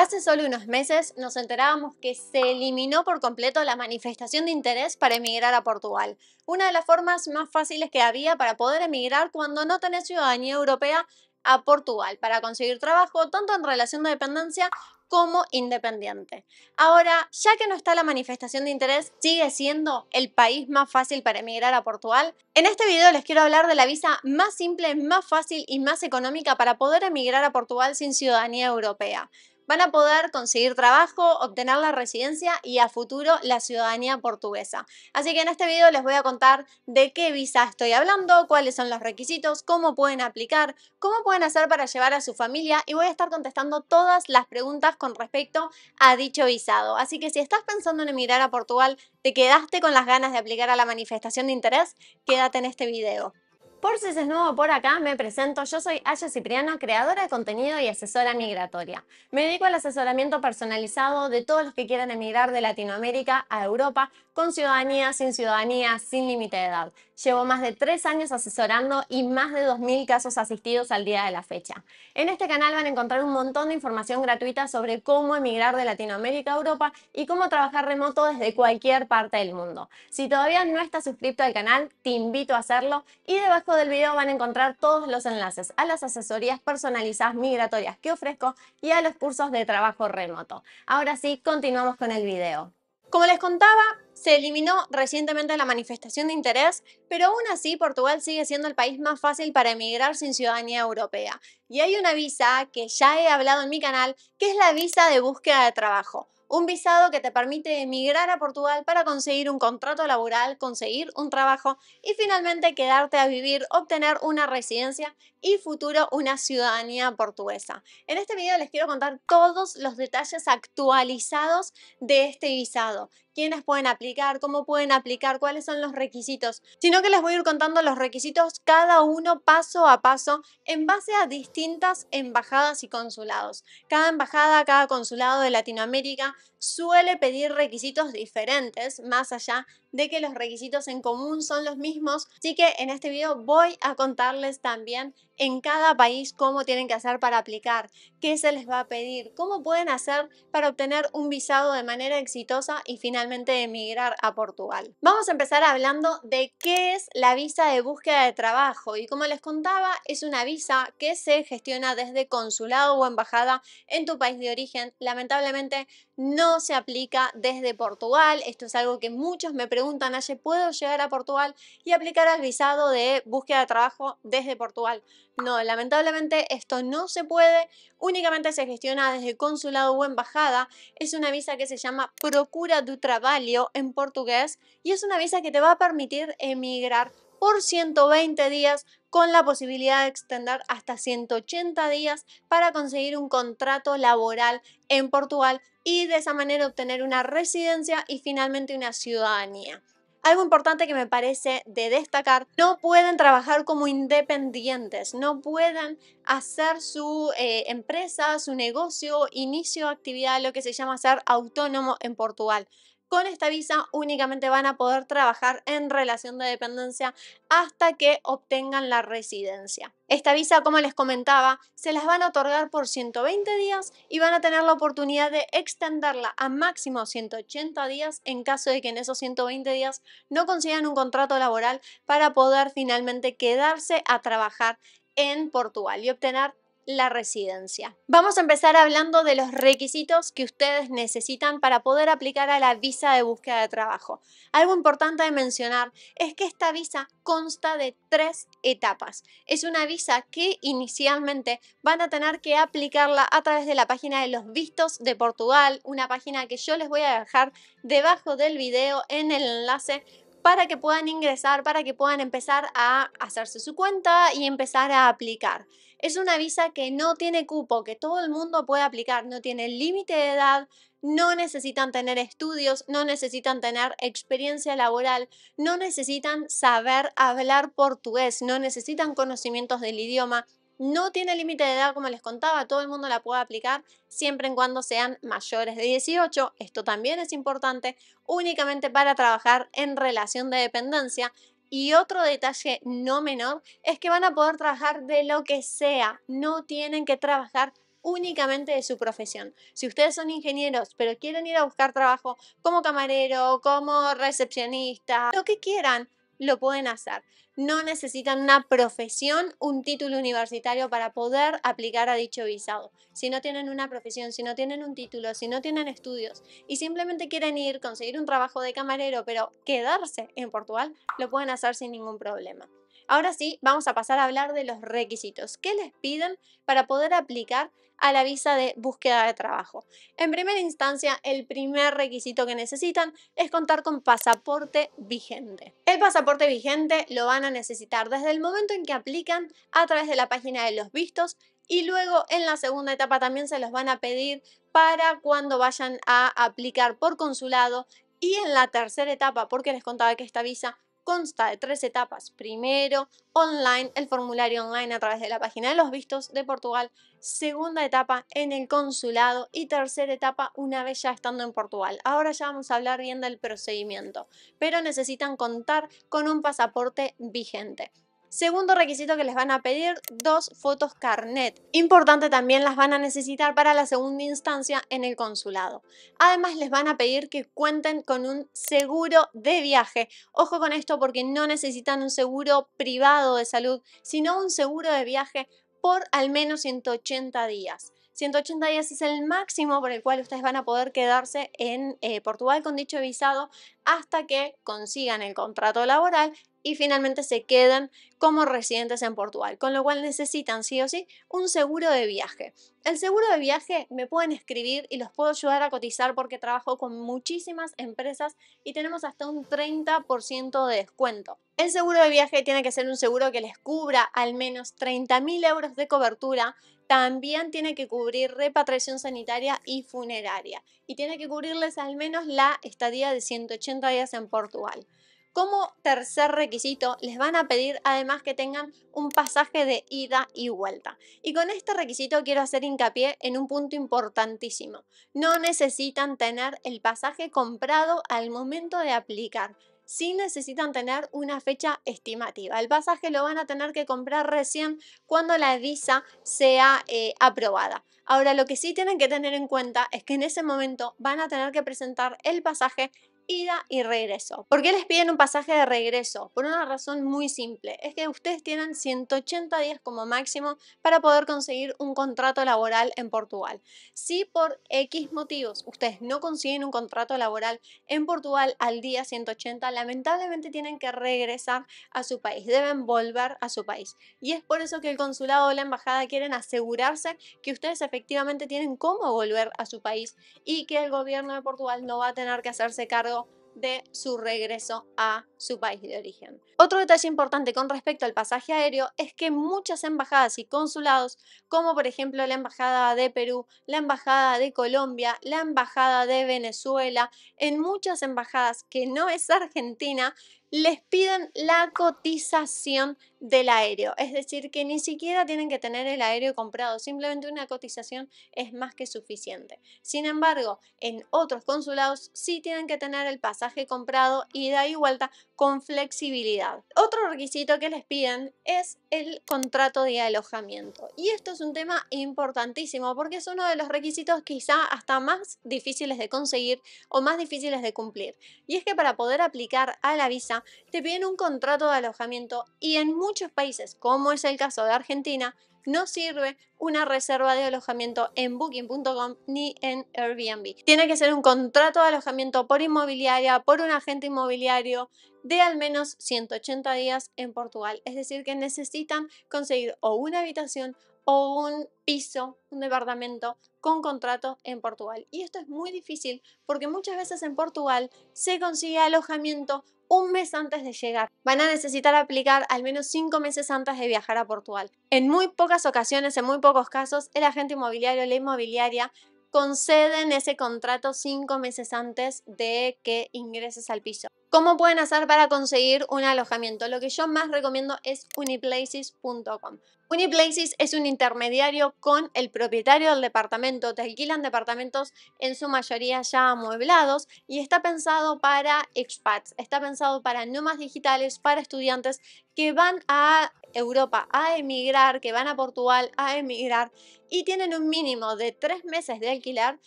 Hace solo unos meses nos enterábamos que se eliminó por completo la manifestación de interés para emigrar a Portugal, una de las formas más fáciles que había para poder emigrar cuando no tenés ciudadanía europea a Portugal, para conseguir trabajo tanto en relación de dependencia como independiente. Ahora, ya que no está la manifestación de interés, sigue siendo el país más fácil para emigrar a Portugal. En este video les quiero hablar de la visa más simple, más fácil y más económica para poder emigrar a Portugal sin ciudadanía europea. Van a poder conseguir trabajo, obtener la residencia y a futuro la ciudadanía portuguesa. Así que en este video les voy a contar de qué visa estoy hablando, cuáles son los requisitos, cómo pueden aplicar, cómo pueden hacer para llevar a su familia y voy a estar contestando todas las preguntas con respecto a dicho visado. Así que si estás pensando en emigrar a Portugal, te quedaste con las ganas de aplicar a la manifestación de interés, quédate en este video. Por si es nuevo por acá, me presento. Yo soy Aya Cipriano, creadora de contenido y asesora migratoria. Me dedico al asesoramiento personalizado de todos los que quieran emigrar de Latinoamérica a Europa con ciudadanía, sin límite de edad. Llevo más de 3 años asesorando y más de 2000 casos asistidos al día de la fecha. En este canal van a encontrar un montón de información gratuita sobre cómo emigrar de Latinoamérica a Europa y cómo trabajar remoto desde cualquier parte del mundo. Si todavía no estás suscrito al canal, te invito a hacerlo y debajo del video van a encontrar todos los enlaces a las asesorías personalizadas migratorias que ofrezco y a los cursos de trabajo remoto. Ahora sí, continuamos con el video. Como les contaba, se eliminó recientemente la manifestación de interés, pero aún así Portugal sigue siendo el país más fácil para emigrar sin ciudadanía europea. Y hay una visa que ya he hablado en mi canal, que es la visa de búsqueda de trabajo. Un visado que te permite emigrar a Portugal para conseguir un contrato laboral, conseguir un trabajo y finalmente quedarte a vivir, obtener una residencia y futuro una ciudadanía portuguesa. En este video les quiero contar todos los detalles actualizados de este visado. Quiénes pueden aplicar, cómo pueden aplicar, cuáles son los requisitos, sino que les voy a ir contando los requisitos cada uno paso a paso en base a distintas embajadas y consulados. Cada embajada, cada consulado de Latinoamérica suele pedir requisitos diferentes, más allá de que los requisitos en común son los mismos, así que en este video voy a contarles también en cada país cómo tienen que hacer para aplicar, qué se les va a pedir, cómo pueden hacer para obtener un visado de manera exitosa y finalmente emigrar a Portugal. Vamos a empezar hablando de qué es la visa de búsqueda de trabajo y como les contaba, es una visa que se gestiona desde consulado o embajada en tu país de origen. Lamentablemente no se aplica desde Portugal. Esto es algo que muchos me preguntan: Aye, ¿puedo llegar a Portugal y aplicar al visado de búsqueda de trabajo desde Portugal? No, lamentablemente esto no se puede, únicamente se gestiona desde consulado o embajada. Es una visa que se llama Procura do Trabalho en portugués y es una visa que te va a permitir emigrar por 120 días con la posibilidad de extender hasta 180 días para conseguir un contrato laboral en Portugal y de esa manera obtener una residencia y finalmente una ciudadanía. Algo importante que me parece de destacar: no pueden trabajar como independientes, no pueden hacer su empresa, su negocio, inicio de actividad, lo que se llama ser autónomo en Portugal. Con esta visa únicamente van a poder trabajar en relación de dependencia hasta que obtengan la residencia. Esta visa, como les comentaba, se las van a otorgar por 120 días y van a tener la oportunidad de extenderla a máximo 180 días en caso de que en esos 120 días no consigan un contrato laboral para poder finalmente quedarse a trabajar en Portugal y obtener la residencia. Vamos a empezar hablando de los requisitos que ustedes necesitan para poder aplicar a la visa de búsqueda de trabajo. Algo importante de mencionar es que esta visa consta de 3 etapas. Es una visa que inicialmente van a tener que aplicarla a través de la página de los Vistos de Portugal, una página que yo les voy a dejar debajo del video en el enlace para que puedan ingresar, para que puedan empezar a hacerse su cuenta y empezar a aplicar. Es una visa que no tiene cupo, que todo el mundo puede aplicar, no tiene límite de edad, no necesitan tener estudios, no necesitan tener experiencia laboral, no necesitan saber hablar portugués, no necesitan conocimientos del idioma. No tiene límite de edad, como les contaba, todo el mundo la puede aplicar siempre y cuando sean mayores de 18. Esto también es importante, únicamente para trabajar en relación de dependencia. Y otro detalle no menor es que van a poder trabajar de lo que sea, no tienen que trabajar únicamente de su profesión. Si ustedes son ingenieros, pero quieren ir a buscar trabajo como camarero, como recepcionista, lo que quieran, lo pueden hacer. No necesitan una profesión, un título universitario para poder aplicar a dicho visado. Si no tienen una profesión, si no tienen un título, si no tienen estudios y simplemente quieren ir, conseguir un trabajo de camarero, pero quedarse en Portugal, lo pueden hacer sin ningún problema. Ahora sí, vamos a pasar a hablar de los requisitos. ¿Qué les piden para poder aplicar a la visa de búsqueda de trabajo? En primera instancia, el primer requisito que necesitan es contar con pasaporte vigente. El pasaporte vigente lo van a necesitar desde el momento en que aplican a través de la página de los vistos y luego en la segunda etapa también se los van a pedir para cuando vayan a aplicar por consulado y en la tercera etapa, porque les contaba que esta visa consta de 3 etapas. Primero, online, el formulario online a través de la página de los vistos de Portugal. Segunda etapa, en el consulado. Y tercera etapa, una vez ya estando en Portugal. Ahora ya vamos a hablar bien del procedimiento, pero necesitan contar con un pasaporte vigente. Segundo requisito que les van a pedir, 2 fotos carnet. Importante, también las van a necesitar para la segunda instancia en el consulado. Además les van a pedir que cuenten con un seguro de viaje. Ojo con esto porque no necesitan un seguro privado de salud, sino un seguro de viaje por al menos 180 días. 180 días es el máximo por el cual ustedes van a poder quedarse en Portugal con dicho visado hasta que consigan el contrato laboral y finalmente se queden como residentes en Portugal, con lo cual necesitan sí o sí un seguro de viaje. El seguro de viaje me pueden escribir y los puedo ayudar a cotizar porque trabajo con muchísimas empresas y tenemos hasta un 30% de descuento. El seguro de viaje tiene que ser un seguro que les cubra al menos 30.000 euros de cobertura. También tiene que cubrir repatriación sanitaria y funeraria y tiene que cubrirles al menos la estadía de 180 días en Portugal. Como tercer requisito, les van a pedir además que tengan un pasaje de ida y vuelta. Y con este requisito quiero hacer hincapié en un punto importantísimo. No necesitan tener el pasaje comprado al momento de aplicar. Sí necesitan tener una fecha estimativa. El pasaje lo van a tener que comprar recién cuando la visa sea aprobada. Ahora, lo que sí tienen que tener en cuenta es que en ese momento van a tener que presentar el pasaje ida y regreso. ¿Por qué les piden un pasaje de regreso? Por una razón muy simple, es que ustedes tienen 180 días como máximo para poder conseguir un contrato laboral en Portugal. Si por X motivos ustedes no consiguen un contrato laboral en Portugal al día 180, lamentablemente tienen que regresar a su país, deben volver a su país. Y es por eso que el consulado o la embajada quieren asegurarse que ustedes efectivamente tienen cómo volver a su país y que el gobierno de Portugal no va a tener que hacerse cargo de su regreso a su país de origen. Otro detalle importante con respecto al pasaje aéreo es que muchas embajadas y consulados, como por ejemplo la embajada de Perú, la embajada de Colombia, la embajada de Venezuela, en muchas embajadas que no es Argentina, les piden la cotización del aéreo, es decir, que ni siquiera tienen que tener el aéreo comprado, simplemente una cotización es más que suficiente. Sin embargo, en otros consulados sí tienen que tener el pasaje comprado ida y vuelta con flexibilidad. Otro requisito que les piden es el contrato de alojamiento y esto es un tema importantísimo porque es uno de los requisitos quizá hasta más difíciles de conseguir o más difíciles de cumplir, y es que para poder aplicar a la visa te piden un contrato de alojamiento y en muchos países, como es el caso de Argentina, no sirve una reserva de alojamiento en Booking.com ni en Airbnb. Tiene que ser un contrato de alojamiento por inmobiliaria, por un agente inmobiliario de al menos 180 días en Portugal. Es decir, que necesitan conseguir o una habitación o un piso, un departamento con contrato en Portugal. Y esto es muy difícil porque muchas veces en Portugal se consigue alojamiento un mes antes de llegar. Van a necesitar aplicar al menos 5 meses antes de viajar a Portugal. En muy pocas ocasiones, en muy pocos casos, el agente inmobiliario o la inmobiliaria conceden ese contrato 5 meses antes de que ingreses al piso. ¿Cómo pueden hacer para conseguir un alojamiento? Lo que yo más recomiendo es uniplaces.com. Uniplaces es un intermediario con el propietario del departamento. Te alquilan departamentos en su mayoría ya amueblados y está pensado para expats, está pensado para nómadas digitales, para estudiantes que van a Europa a emigrar, que van a Portugal a emigrar y tienen un mínimo de 3 meses de alquiler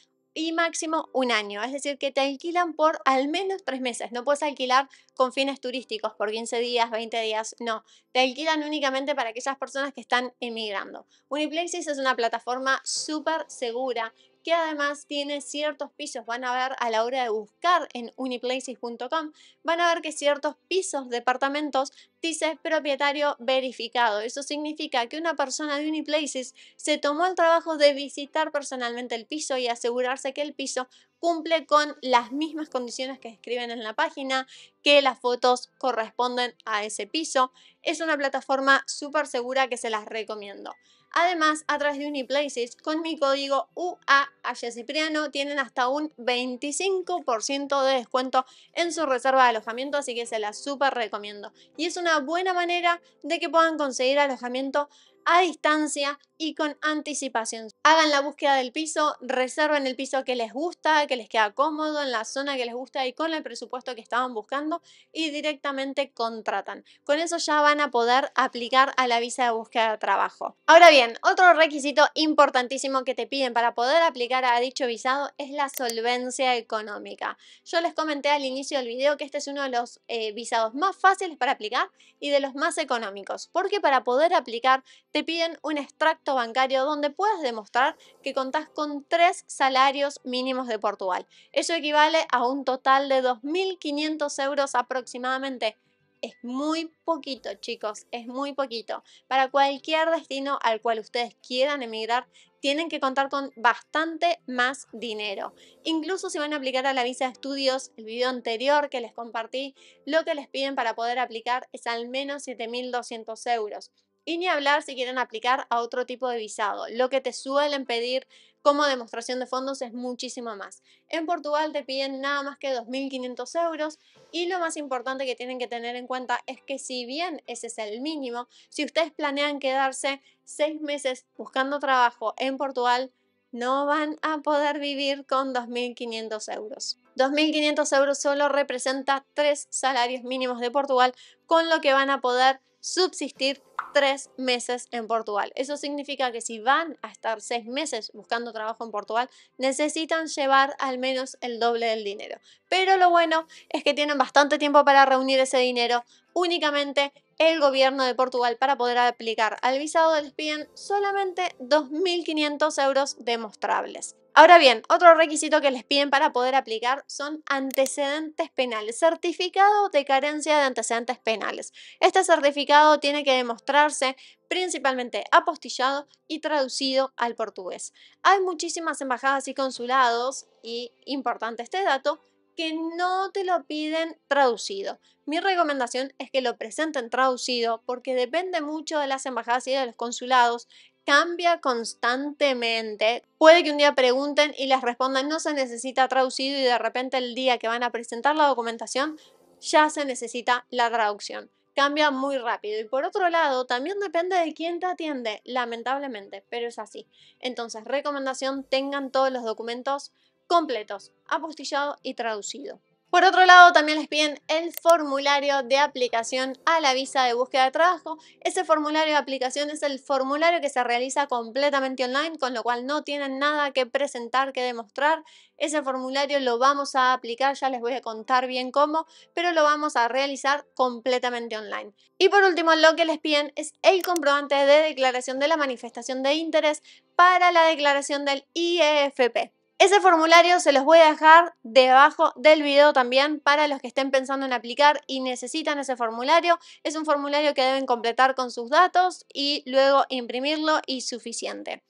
y máximo un año, es decir, que te alquilan por al menos 3 meses. No puedes alquilar con fines turísticos por 15 días, 20 días, no. Te alquilan únicamente para aquellas personas que están emigrando. Uniplaces es una plataforma súper segura que además tiene ciertos pisos. Van a ver a la hora de buscar en uniplaces.com, van a ver que ciertos pisos, departamentos, dice propietario verificado. Eso significa que una persona de Uniplaces se tomó el trabajo de visitar personalmente el piso y asegurarse que el piso cumple con las mismas condiciones que escriben en la página, que las fotos corresponden a ese piso. Es una plataforma súper segura que se las recomiendo. Además, a través de Uniplaces, con mi código UAHCipriano tienen hasta un 25% de descuento en su reserva de alojamiento, así que se las súper recomiendo. Y es una buena manera de que puedan conseguir alojamiento a distancia y con anticipación. Hagan la búsqueda del piso, reserven el piso que les gusta, que les queda cómodo, en la zona que les gusta y con el presupuesto que estaban buscando y directamente contratan. Con eso ya van a poder aplicar a la visa de búsqueda de trabajo. Ahora bien, otro requisito importantísimo que te piden para poder aplicar a dicho visado es la solvencia económica. Yo les comenté al inicio del video que este es uno de los visados más fáciles para aplicar y de los más económicos, porque para poder aplicar te piden un extracto bancario donde puedas demostrar que contás con 3 salarios mínimos de Portugal. Eso equivale a un total de 2.500 euros aproximadamente. Es muy poquito, chicos, es muy poquito. Para cualquier destino al cual ustedes quieran emigrar, tienen que contar con bastante más dinero. Incluso si van a aplicar a la visa de estudios, el video anterior que les compartí, lo que les piden para poder aplicar es al menos 7.200 euros. Y ni hablar si quieren aplicar a otro tipo de visado. Lo que te suelen pedir como demostración de fondos es muchísimo más. En Portugal te piden nada más que 2.500 euros y lo más importante que tienen que tener en cuenta es que si bien ese es el mínimo, si ustedes planean quedarse 6 meses buscando trabajo en Portugal, no van a poder vivir con 2.500 euros. 2.500 euros solo representa 3 salarios mínimos de Portugal, con lo que van a poder subsistir 3 meses en Portugal. Eso significa que si van a estar 6 meses buscando trabajo en Portugal, necesitan llevar al menos el doble del dinero. Pero lo bueno es que tienen bastante tiempo para reunir ese dinero. Únicamente el gobierno de Portugal, para poder aplicar al visado, les piden solamente 2.500 euros demostrables. Ahora bien, otro requisito que les piden para poder aplicar son antecedentes penales, certificado de carencia de antecedentes penales. Este certificado tiene que demostrarse principalmente apostillado y traducido al portugués. Hay muchísimas embajadas y consulados, y importante este dato, que no te lo piden traducido. Mi recomendación es que lo presenten traducido porque depende mucho de las embajadas y de los consulados. Cambia constantemente. Puede que un día pregunten y les respondan no se necesita traducido y de repente el día que van a presentar la documentación ya se necesita la traducción. Cambia muy rápido y por otro lado también depende de quién te atiende, lamentablemente, pero es así. Entonces, recomendación, tengan todos los documentos completos, apostillado y traducido. Por otro lado, también les piden el formulario de aplicación a la visa de búsqueda de trabajo. Ese formulario de aplicación es el formulario que se realiza completamente online, con lo cual no tienen nada que presentar, que demostrar. Ese formulario lo vamos a aplicar, ya les voy a contar bien cómo, pero lo vamos a realizar completamente online. Y por último, lo que les piden es el comprobante de declaración de la manifestación de interés para la declaración del IEFP. Ese formulario se los voy a dejar debajo del video también para los que estén pensando en aplicar y necesitan ese formulario. Es un formulario que deben completar con sus datos y luego imprimirlo y suficiente.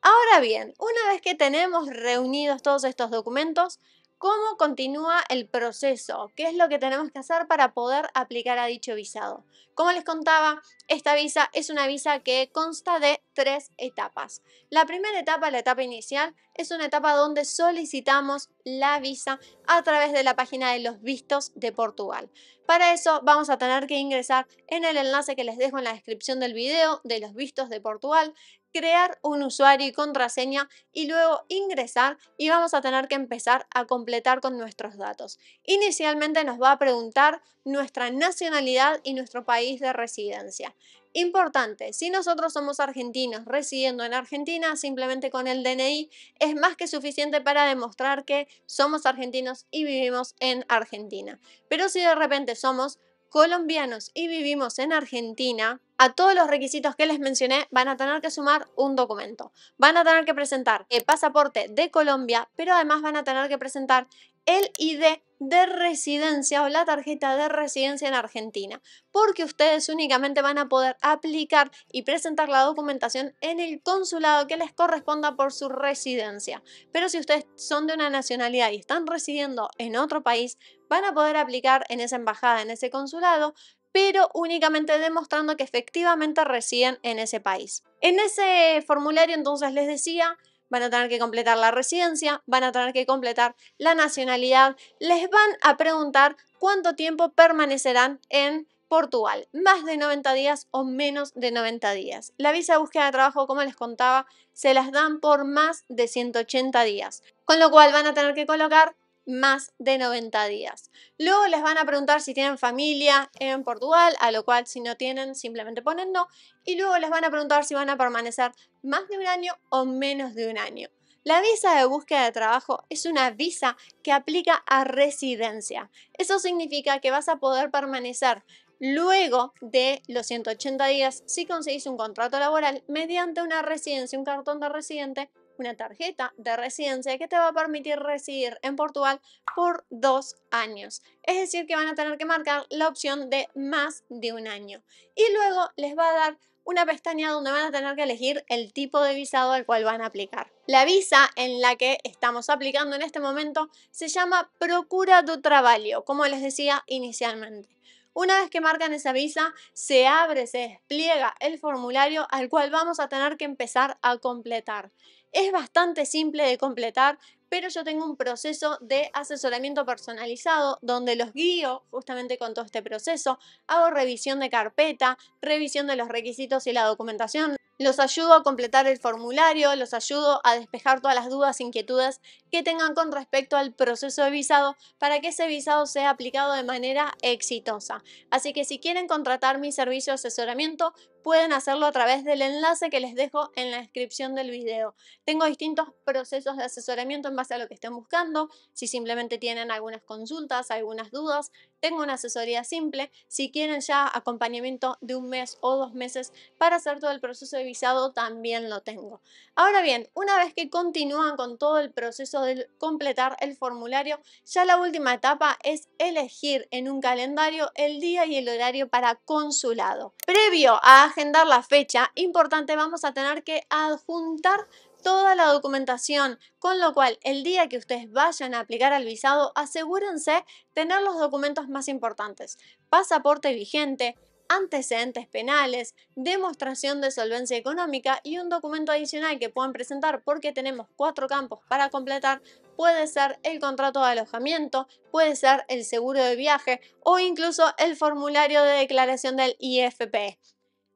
Ahora bien, una vez que tenemos reunidos todos estos documentos, ¿Cómo continúa el proceso? ¿Qué es lo que tenemos que hacer para poder aplicar a dicho visado? Como les contaba, esta visa es una visa que consta de 3 etapas. La primera etapa, la etapa inicial, es una etapa donde solicitamos la visa a través de la página de los vistos de Portugal. Para eso vamos a tener que ingresar en el enlace que les dejo en la descripción del video de los vistos de Portugal, crear un usuario y contraseña y luego ingresar, y vamos a tener que empezar a completar con nuestros datos. Inicialmente nos va a preguntar nuestra nacionalidad y nuestro país de residencia. Importante, si nosotros somos argentinos residiendo en Argentina, simplemente con el DNI es más que suficiente para demostrar que somos argentinos y vivimos en Argentina. Pero si de repente somos colombianos y vivimos en Argentina, a todos los requisitos que les mencioné van a tener que sumar un documento. Van a tener que presentar el pasaporte de Colombia, pero además van a tener que presentar el ID de residencia o la tarjeta de residencia en Argentina, porque ustedes únicamente van a poder aplicar y presentar la documentación en el consulado que les corresponda por su residencia. Pero si ustedes son de una nacionalidad y están residiendo en otro país, van a poder aplicar en esa embajada, en ese consulado, pero únicamente demostrando que efectivamente residen en ese país. En ese formulario, entonces, les decía, van a tener que completar la residencia, van a tener que completar la nacionalidad, les van a preguntar cuánto tiempo permanecerán en Portugal, más de 90 días o menos de 90 días. La visa de búsqueda de trabajo, como les contaba, se las dan por más de 180 días, con lo cual van a tener que colocar más de 90 días. Luego les van a preguntar si tienen familia en Portugal, a lo cual si no tienen simplemente ponen no, y luego les van a preguntar si van a permanecer más de un año o menos de un año. La visa de búsqueda de trabajo es una visa que aplica a residencia. Eso significa que vas a poder permanecer luego de los 180 días si conseguís un contrato laboral mediante una residencia, un cartón de residente, una tarjeta de residencia que te va a permitir residir en Portugal por 2 años. Es decir, que van a tener que marcar la opción de más de un año. Y luego les va a dar una pestaña donde van a tener que elegir el tipo de visado al cual van a aplicar. La visa en la que estamos aplicando en este momento se llama Procura do Trabalho, como les decía inicialmente. Una vez que marcan esa visa, se abre, se despliega el formulario al cual vamos a tener que empezar a completar. Es bastante simple de completar, pero yo tengo un proceso de asesoramiento personalizado donde los guío justamente con todo este proceso, hago revisión de carpeta, revisión de los requisitos y la documentación, los ayudo a completar el formulario, los ayudo a despejar todas las dudas e inquietudes que tengan con respecto al proceso de visado para que ese visado sea aplicado de manera exitosa. Así que si quieren contratar mi servicio de asesoramiento, pueden hacerlo a través del enlace que les dejo en la descripción del video. Tengo distintos procesos de asesoramiento en base a lo que estén buscando. Si simplemente tienen algunas consultas, algunas dudas, tengo una asesoría simple. Si quieren ya acompañamiento de 1 mes o 2 meses para hacer todo el proceso de visado, también lo tengo. Ahora bien, una vez que continúan con todo el proceso de completar el formulario, ya la última etapa es elegir en un calendario el día y el horario para consulado. Previo a agendar la fecha, importante, vamos a tener que adjuntar toda la documentación, con lo cual el día que ustedes vayan a aplicar al visado, asegúrense tener los documentos más importantes: pasaporte vigente, antecedentes penales, demostración de solvencia económica y un documento adicional que pueden presentar, porque tenemos 4 campos para completar. Puede ser el contrato de alojamiento, puede ser el seguro de viaje o incluso el formulario de declaración del IFP.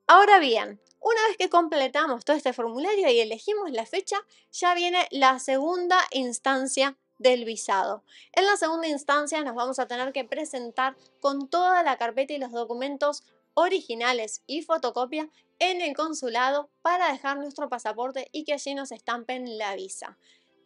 Ahora bien, una vez que completamos todo este formulario y elegimos la fecha, ya viene la segunda instancia del visado. En la segunda instancia nos vamos a tener que presentar con toda la carpeta y los documentos originales y fotocopia en el consulado para dejar nuestro pasaporte y que allí nos estampen la visa.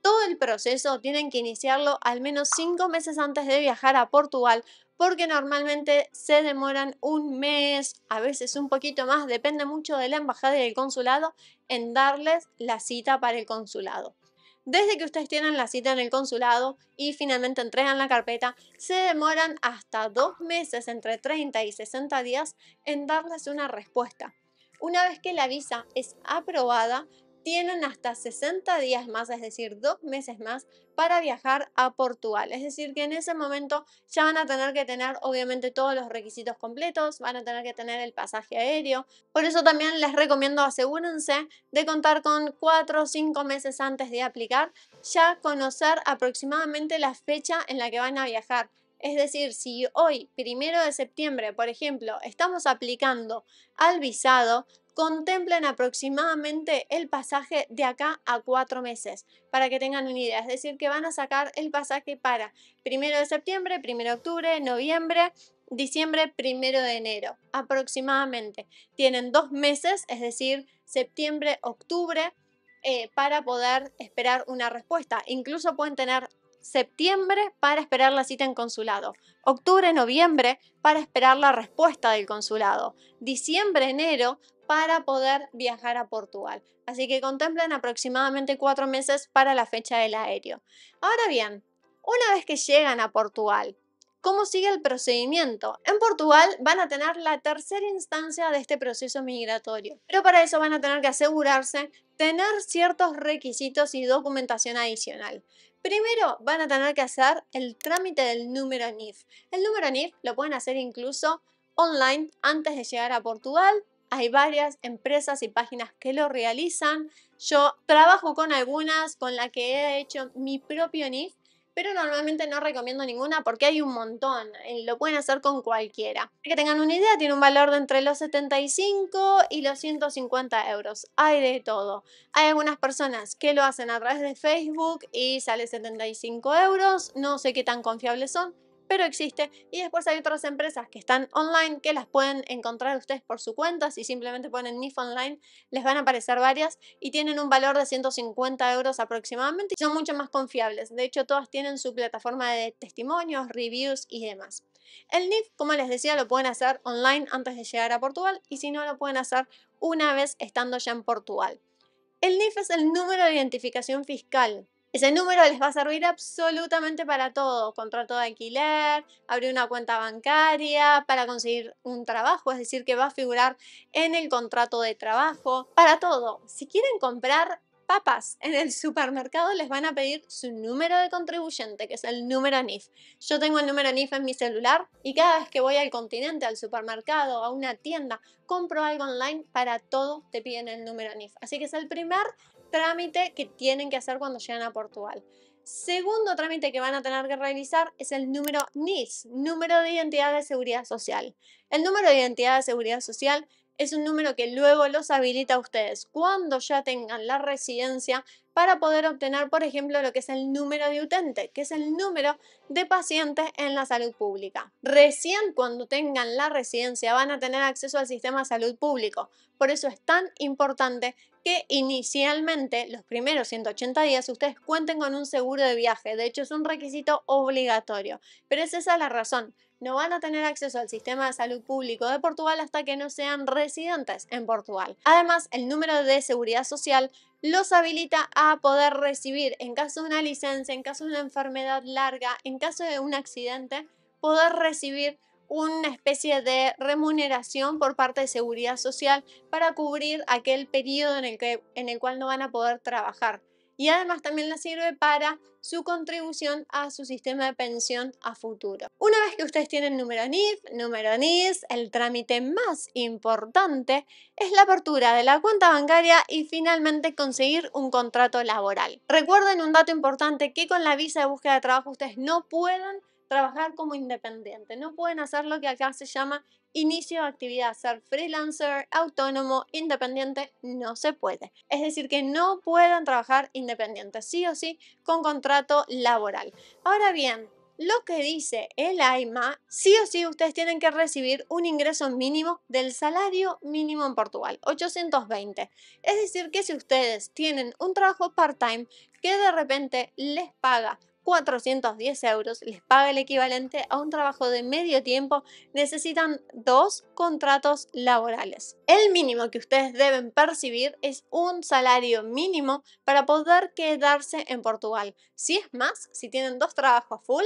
Todo el proceso tienen que iniciarlo al menos 5 meses antes de viajar a Portugal, porque normalmente se demoran 1 mes, a veces un poquito más, depende mucho de la embajada y del consulado, en darles la cita para el consulado. Desde que ustedes tienen la cita en el consulado y finalmente entregan la carpeta, se demoran hasta 2 meses, entre 30 y 60 días, en darles una respuesta. Una vez que la visa es aprobada, tienen hasta 60 días más, es decir, 2 meses más, para viajar a Portugal. Es decir, que en ese momento ya van a tener que tener obviamente todos los requisitos completos, van a tener que tener el pasaje aéreo. Por eso también les recomiendo asegúrense de contar con 4 o 5 meses antes de aplicar, ya conocer aproximadamente la fecha en la que van a viajar. Es decir, si hoy, 1 de septiembre, por ejemplo, estamos aplicando al visado, contemplen aproximadamente el pasaje de acá a 4 meses, para que tengan una idea. Es decir, que van a sacar el pasaje para 1 de septiembre, 1 de octubre, noviembre, diciembre, 1 de enero, aproximadamente. Tienen 2 meses, es decir, septiembre, octubre, para poder esperar una respuesta. Incluso pueden tener septiembre para esperar la cita en consulado, octubre, noviembre para esperar la respuesta del consulado, diciembre, enero para poder viajar a Portugal. Así que contemplen aproximadamente 4 meses para la fecha del aéreo. Ahora bien, una vez que llegan a Portugal, ¿cómo sigue el procedimiento? En Portugal van a tener la tercera instancia de este proceso migratorio, pero para eso van a tener que asegurarse tener ciertos requisitos y documentación adicional. Primero van a tener que hacer el trámite del número NIF. El número NIF lo pueden hacer incluso online antes de llegar a Portugal. Hay varias empresas y páginas que lo realizan. Yo trabajo con algunas con las que he hecho mi propio NIF, pero normalmente no recomiendo ninguna porque hay un montón, lo pueden hacer con cualquiera. Para que tengan una idea, tiene un valor de entre los 75 y los 150 euros, hay de todo. Hay algunas personas que lo hacen a través de Facebook y sale 75 euros, no sé qué tan confiables son, pero existe. Y después hay otras empresas que están online que las pueden encontrar ustedes por su cuenta. Si simplemente ponen NIF online, les van a aparecer varias y tienen un valor de 150 euros aproximadamente y son mucho más confiables. De hecho, todas tienen su plataforma de testimonios, reviews y demás. El NIF, como les decía, lo pueden hacer online antes de llegar a Portugal y si no, lo pueden hacer una vez estando ya en Portugal. El NIF es el número de identificación fiscal. Ese número les va a servir absolutamente para todo: contrato de alquiler, abrir una cuenta bancaria, para conseguir un trabajo, es decir, que va a figurar en el contrato de trabajo, para todo. Si quieren comprar papas en el supermercado, les van a pedir su número de contribuyente, que es el número NIF. Yo tengo el número NIF en mi celular y cada vez que voy al continente, al supermercado, a una tienda, compro algo online, para todo te piden el número NIF. Así que es el primer trámite que tienen que hacer cuando llegan a Portugal. Segundo trámite que van a tener que realizar es el número NIS, número de identidad de seguridad social. El número de identidad de seguridad social es un número que luego los habilita a ustedes cuando ya tengan la residencia para poder obtener, por ejemplo, lo que es el número de utente, que es el número de pacientes en la salud pública. Recién cuando tengan la residencia van a tener acceso al sistema de salud público. Por eso es tan importante que inicialmente, los primeros 180 días, ustedes cuenten con un seguro de viaje. De hecho, es un requisito obligatorio. Pero es esa la razón. No van a tener acceso al sistema de salud público de Portugal hasta que no sean residentes en Portugal. Además, el número de seguridad social los habilita a poder recibir, en caso de una licencia, en caso de una enfermedad larga, en caso de un accidente, poder recibir una especie de remuneración por parte de seguridad social para cubrir aquel periodo en el cual no van a poder trabajar. Y además también les sirve para su contribución a su sistema de pensión a futuro. Una vez que ustedes tienen número NIF, número NIS, el trámite más importante es la apertura de la cuenta bancaria y finalmente conseguir un contrato laboral. Recuerden un dato importante, que con la visa de búsqueda de trabajo ustedes no pueden trabajar como independiente, no pueden hacer lo que acá se llama inicio de actividad, ser freelancer, autónomo, independiente, no se puede. Es decir, que no pueden trabajar independientes, sí o sí con contrato laboral. Ahora bien, lo que dice el AIMA, sí o sí ustedes tienen que recibir un ingreso mínimo del salario mínimo en Portugal, 820. Es decir, que si ustedes tienen un trabajo part-time que de repente les paga 410 euros, les paga el equivalente a un trabajo de medio tiempo, necesitan 2 contratos laborales. El mínimo que ustedes deben percibir es un salario mínimo para poder quedarse en Portugal. Si es más, si tienen 2 trabajos full,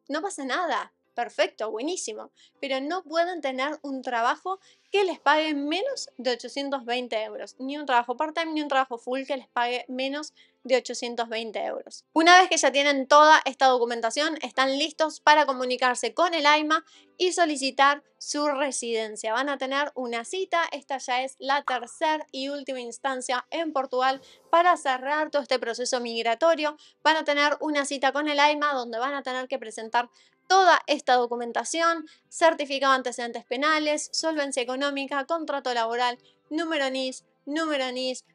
no pasa nada. perfecto, buenísimo, pero no pueden tener un trabajo que les pague menos de 820 euros, ni un trabajo part-time ni un trabajo full que les pague menos de 820 euros. Una vez que ya tienen toda esta documentación, están listos para comunicarse con el AIMA y solicitar su residencia. Van a tener una cita, esta ya es la tercera y última instancia en Portugal para cerrar todo este proceso migratorio. Van a tener una cita con el AIMA donde van a tener que presentar toda esta documentación, certificado de antecedentes penales, solvencia económica, contrato laboral, número NIS,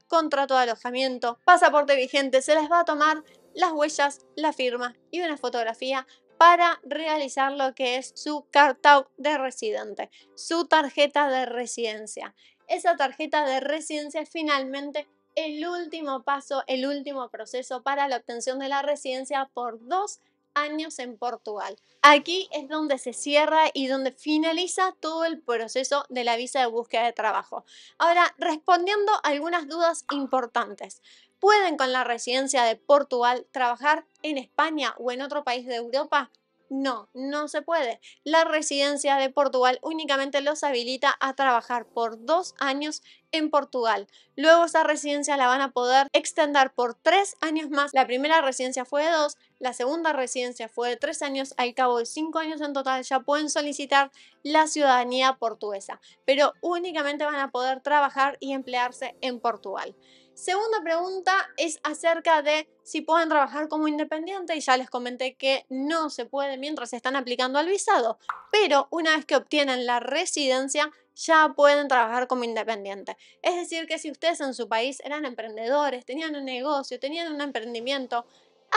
contrato de alojamiento, pasaporte vigente. Se les va a tomar las huellas, la firma y una fotografía para realizar lo que es su cartão de residente, su tarjeta de residencia. Esa tarjeta de residencia es finalmente el último paso, el último proceso para la obtención de la residencia por 2 años en Portugal. Aquí es donde se cierra y donde finaliza todo el proceso de la visa de búsqueda de trabajo. Ahora, respondiendo a algunas dudas importantes. ¿Pueden con la residencia de Portugal trabajar en España o en otro país de Europa? No, no se puede. La residencia de Portugal únicamente los habilita a trabajar por 2 años en Portugal. Luego esa residencia la van a poder extender por 3 años más. La primera residencia fue de 2, la segunda residencia fue de 3 años. Al cabo de 5 años en total ya pueden solicitar la ciudadanía portuguesa, pero únicamente van a poder trabajar y emplearse en Portugal. Segunda pregunta es acerca de si pueden trabajar como independiente y ya les comenté que no se puede mientras están aplicando al visado, pero una vez que obtienen la residencia ya pueden trabajar como independiente. Es decir que si ustedes en su país eran emprendedores, tenían un negocio, tenían un emprendimiento,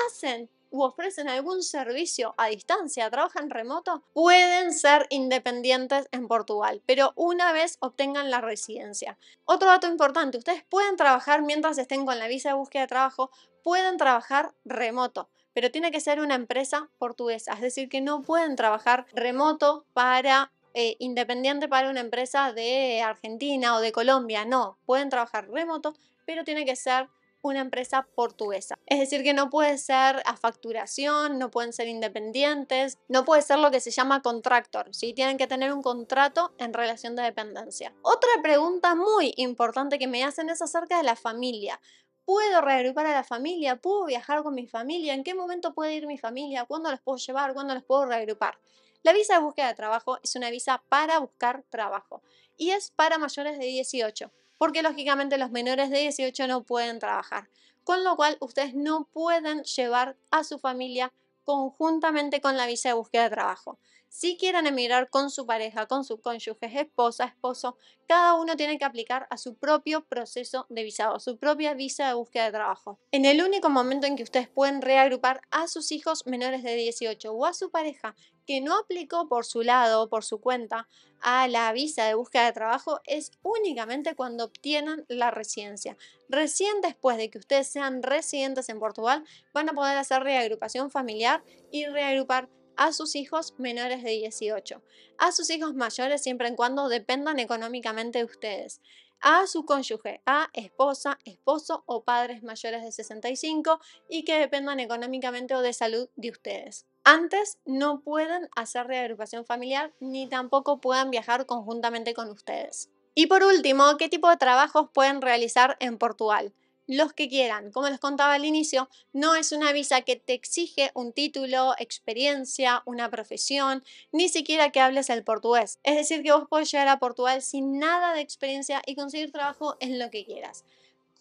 hacen u ofrecen algún servicio a distancia, trabajan remoto, pueden ser independientes en Portugal, pero una vez obtengan la residencia. Otro dato importante, ustedes pueden trabajar mientras estén con la visa de búsqueda de trabajo, pueden trabajar remoto, pero tiene que ser una empresa portuguesa, es decir, que no pueden trabajar remoto para independiente para una empresa de Argentina o de Colombia, no, pueden trabajar remoto, pero tiene que ser una empresa portuguesa. Es decir, que no puede ser a facturación, no pueden ser independientes, no puede ser lo que se llama contractor, ¿sí? Tienen que tener un contrato en relación de dependencia. Otra pregunta muy importante que me hacen es acerca de la familia. ¿Puedo reagrupar a la familia? ¿Puedo viajar con mi familia? ¿En qué momento puede ir mi familia? ¿Cuándo los puedo llevar? ¿Cuándo los puedo reagrupar? La visa de búsqueda de trabajo es una visa para buscar trabajo y es para mayores de 18, porque lógicamente los menores de 18 no pueden trabajar, con lo cual ustedes no pueden llevar a su familia conjuntamente con la visa de búsqueda de trabajo. Si quieren emigrar con su pareja, con su cónyuge, esposa, esposo, cada uno tiene que aplicar a su propio proceso de visado, su propia visa de búsqueda de trabajo. En el único momento en que ustedes pueden reagrupar a sus hijos menores de 18 o a su pareja que no aplicó por su lado o por su cuenta a la visa de búsqueda de trabajo es únicamente cuando obtienen la residencia. Recién después de que ustedes sean residentes en Portugal, van a poder hacer reagrupación familiar y reagrupar a sus hijos menores de 18, a sus hijos mayores siempre y cuando dependan económicamente de ustedes, a su cónyuge, a esposa, esposo o padres mayores de 65 y que dependan económicamente o de salud de ustedes. Antes no pueden hacer reagrupación familiar ni tampoco puedan viajar conjuntamente con ustedes. Y por último, ¿qué tipo de trabajos pueden realizar en Portugal? Los que quieran. Como les contaba al inicio, no es una visa que te exige un título, experiencia, una profesión, ni siquiera que hables el portugués. Es decir, que vos podés llegar a Portugal sin nada de experiencia y conseguir trabajo en lo que quieras.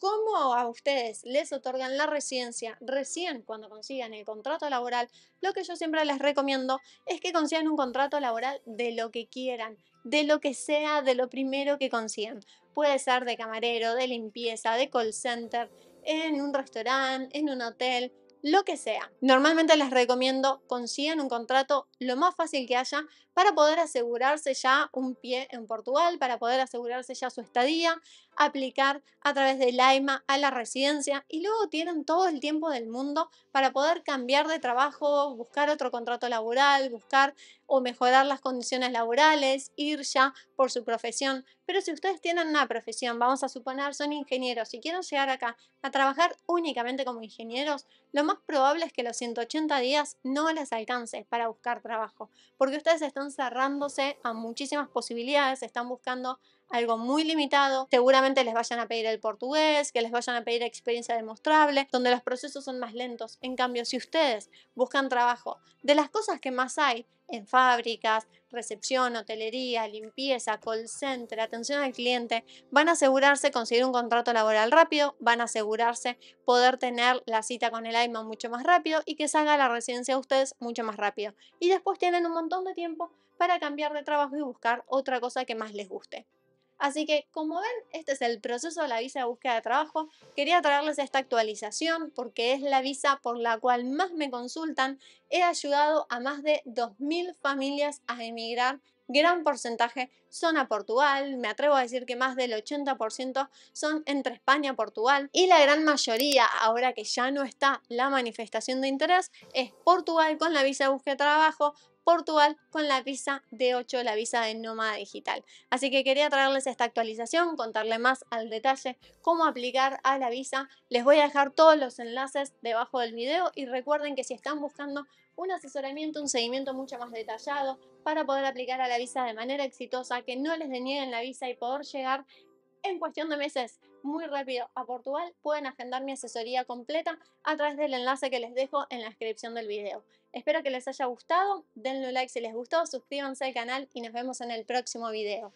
¿Cómo a ustedes les otorgan la residencia recién cuando consigan el contrato laboral? Lo que yo siempre les recomiendo es que consigan un contrato laboral de lo que quieran, de lo que sea, de lo primero que consigan. Puede ser de camarero, de limpieza, de call center, en un restaurante, en un hotel, lo que sea. Normalmente les recomiendo consigan un contrato lo más fácil que haya para poder asegurarse ya un pie en Portugal, para poder asegurarse ya su estadía, aplicar a través del AIMA a la residencia y luego tienen todo el tiempo del mundo para poder cambiar de trabajo, buscar otro contrato laboral, buscar o mejorar las condiciones laborales, ir ya por su profesión Pero si ustedes tienen una profesión, vamos a suponer son ingenieros y quieren llegar acá a trabajar únicamente como ingenieros, lo más probable es que los 180 días no les alcance para buscar trabajo, porque ustedes están cerrándose a muchísimas posibilidades, están buscando algo muy limitado, seguramente les vayan a pedir el portugués, que les vayan a pedir experiencia demostrable, donde los procesos son más lentos. En cambio, si ustedes buscan trabajo de las cosas que más hay, en fábricas, recepción, hotelería, limpieza, call center, atención al cliente, van a asegurarse conseguir un contrato laboral rápido, van a asegurarse poder tener la cita con el AIMA mucho más rápido y que salga la residencia de ustedes mucho más rápido. Y después tienen un montón de tiempo para cambiar de trabajo y buscar otra cosa que más les guste. Así que, como ven, este es el proceso de la visa de búsqueda de trabajo. Quería traerles esta actualización porque es la visa por la cual más me consultan. He ayudado a más de 2.000 familias a emigrar. Gran porcentaje son a Portugal, me atrevo a decir que más del 80% son entre España y Portugal. Y la gran mayoría, ahora que ya no está la manifestación de interés, es Portugal con la visa de búsqueda de trabajo, Portugal con la visa D8, la visa de nómada digital. Así que quería traerles esta actualización, contarle más al detalle cómo aplicar a la visa. Les voy a dejar todos los enlaces debajo del video y recuerden que si están buscando un asesoramiento, un seguimiento mucho más detallado para poder aplicar a la visa de manera exitosa, que no les denieguen la visa y poder llegar en cuestión de meses muy rápido a Portugal, pueden agendar mi asesoría completa a través del enlace que les dejo en la descripción del video. Espero que les haya gustado, denle un like si les gustó, suscríbanse al canal y nos vemos en el próximo video.